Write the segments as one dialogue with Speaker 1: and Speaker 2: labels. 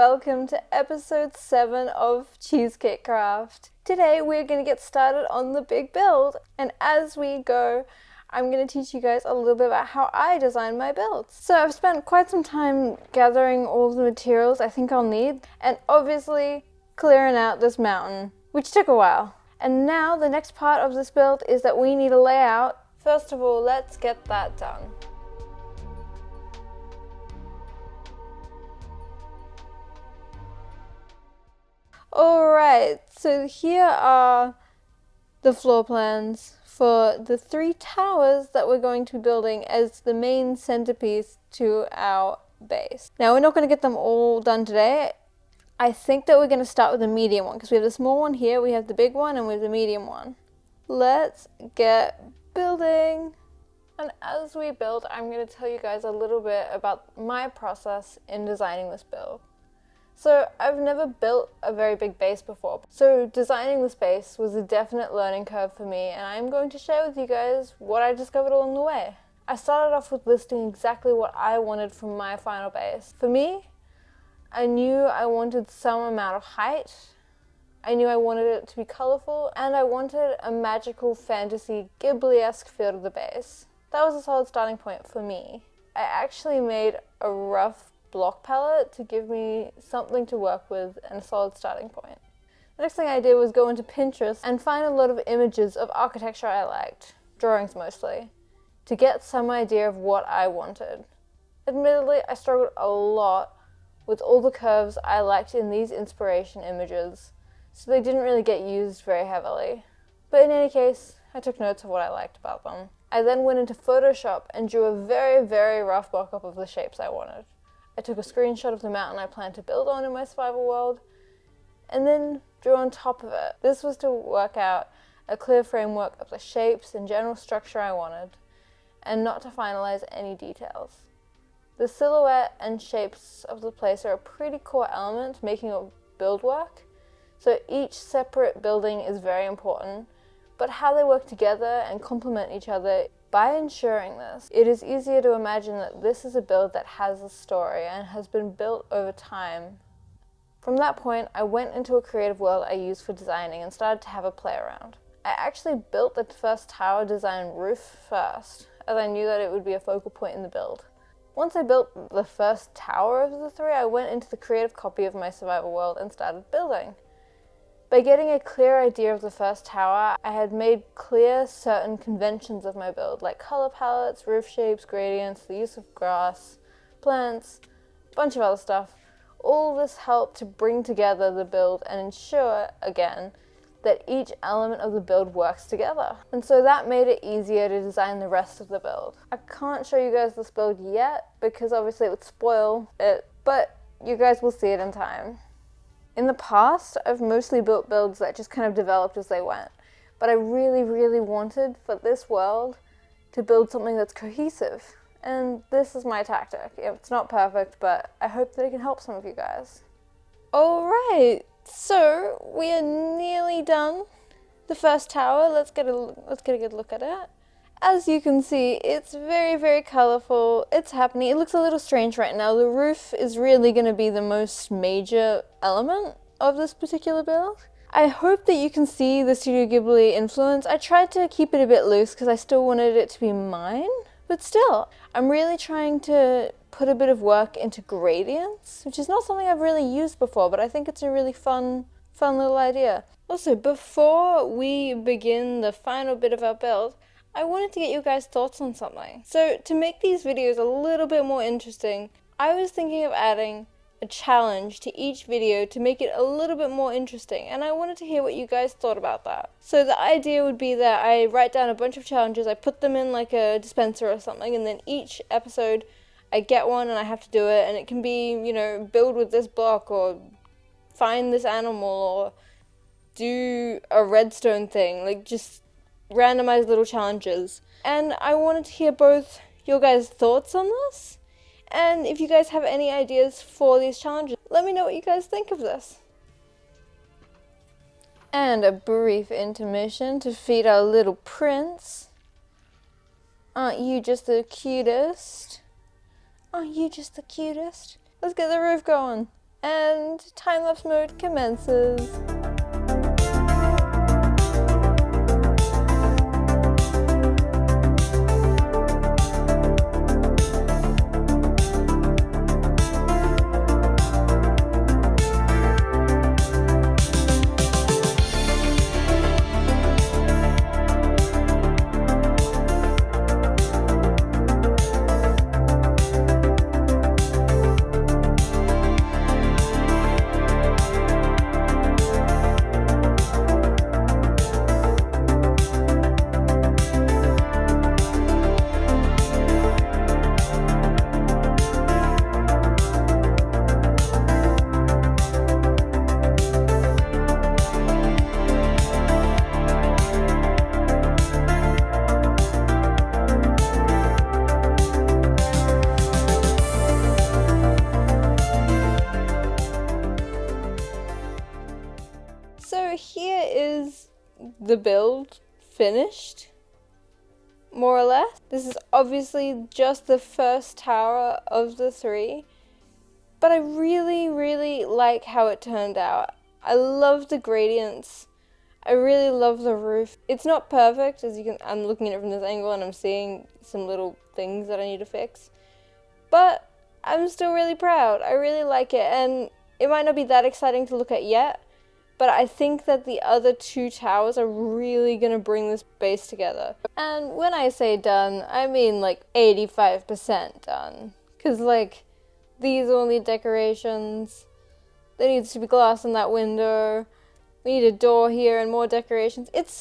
Speaker 1: welcome to episode 7 of CheesecakeCraft. Today we're going to get started on the big build, and as we go, I'm going to teach you guys a little bit about how I design my builds. So I've spent quite some time gathering all of the materials I think I'll need, and obviously clearing out this mountain, which took a while. And now the next part of this build is that we need a layout. First of all, let's get that done. Alright, so here are the floor plans for the 3 towers that we're going to be building as the main centerpiece to our base. Now we're not going to get them all done today. I think that we're going to start with the medium one because we have the small one here, we have the big one, and we have the medium one. Let's get building. And as we build, I'm going to tell you guys a little bit about my process in designing this build. So I've never built a very big base before, so designing this base was a definite learning curve for me, and I'm going to share with you guys what I discovered along the way. I started off with listing exactly what I wanted from my final base. For me, I knew I wanted some amount of height, I knew I wanted it to be colourful, and I wanted a magical fantasy Ghibli-esque feel to the base. That was a solid starting point for me. I actually made a rough block palette to give me something to work with and a solid starting point. The next thing I did was go into Pinterest and find a lot of images of architecture I liked, drawings mostly, to get some idea of what I wanted. Admittedly, I struggled a lot with all the curves I liked in these inspiration images, so they didn't really get used very heavily. But in any case, I took notes of what I liked about them. I then went into Photoshop and drew a very, very rough mock-up of the shapes I wanted. I took a screenshot of the mountain I planned to build on in my survival world, and then drew on top of it. This was to work out a clear framework of the shapes and general structure I wanted, and not to finalize any details. The silhouette and shapes of the place are a pretty core element making a build work, so each separate building is very important, but how they work together and complement each other. By ensuring this, it is easier to imagine that this is a build that has a story and has been built over time. From that point, I went into a creative world I used for designing and started to have a play around. I actually built the first tower design roof first, as I knew that it would be a focal point in the build. Once I built the first tower of the 3, I went into the creative copy of my survival world and started building. By getting a clear idea of the first tower, I had made clear certain conventions of my build, like color palettes, roof shapes, gradients, the use of grass, plants, a bunch of other stuff. All this helped to bring together the build and ensure, again, that each element of the build works together. And so that made it easier to design the rest of the build. I can't show you guys this build yet, because obviously it would spoil it, but you guys will see it in time. In the past, I've mostly built builds that just kind of developed as they went, but I really, really wanted for this world to build something that's cohesive, and this is my tactic. It's not perfect, but I hope that it can help some of you guys. Alright, so we are nearly done. The first tower, let's get a good look at it. As you can see, it's very, very colourful. It's happening. It looks a little strange right now. The roof is really going to be the most major element of this particular build. I hope that you can see the Studio Ghibli influence. I tried to keep it a bit loose because I still wanted it to be mine, but still, I'm really trying to put a bit of work into gradients, which is not something I've really used before, but I think it's a really fun little idea. Also, before we begin the final bit of our build, I wanted to get you guys' thoughts on something. So to make these videos a little bit more interesting, I was thinking of adding a challenge to each video to make it a little bit more interesting, and I wanted to hear what you guys thought about that. So the idea would be that I write down a bunch of challenges, I put them in like a dispenser or something, and then each episode I get one and I have to do it, and it can be, you know, build with this block, or find this animal, or do a redstone thing, like just randomized little challenges. And I wanted to hear both your guys' thoughts on this, and if you guys have any ideas for these challenges, let me know what you guys think of this. And a brief intermission to feed our little prince. Aren't you just the cutest? Aren't you just the cutest? Let's get the roof going. And time-lapse mode commences. So here is the build finished, more or less. This is obviously just the first tower of the 3, but I really like how it turned out. I love the gradients. I really love the roof. It's not perfect, as you can, I'm looking at it from this angle and I'm seeing some little things that I need to fix, but I'm still really proud. I really like it, and it might not be that exciting to look at yet, but I think that the other 2 towers are really gonna bring this base together. And when I say done, I mean like 85% done. Cause like, these all need decorations. There needs to be glass in that window. We need a door here and more decorations. It's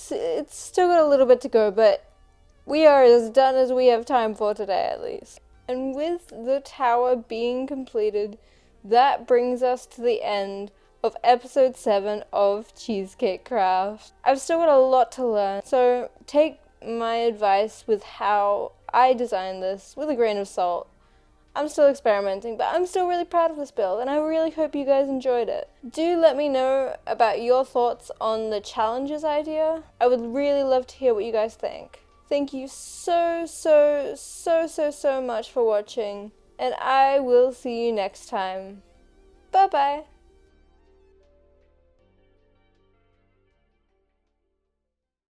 Speaker 1: still got a little bit to go, but we are as done as we have time for today at least. And with the tower being completed, that brings us to the end of episode 7 of CheesecakeCraft. I've still got a lot to learn, so take my advice with how I designed this with a grain of salt. I'm still experimenting, but I'm still really proud of this build, and I really hope you guys enjoyed it. Do let me know about your thoughts on the challenges idea. I would really love to hear what you guys think. Thank you so much for watching, and I will see you next time. Bye bye!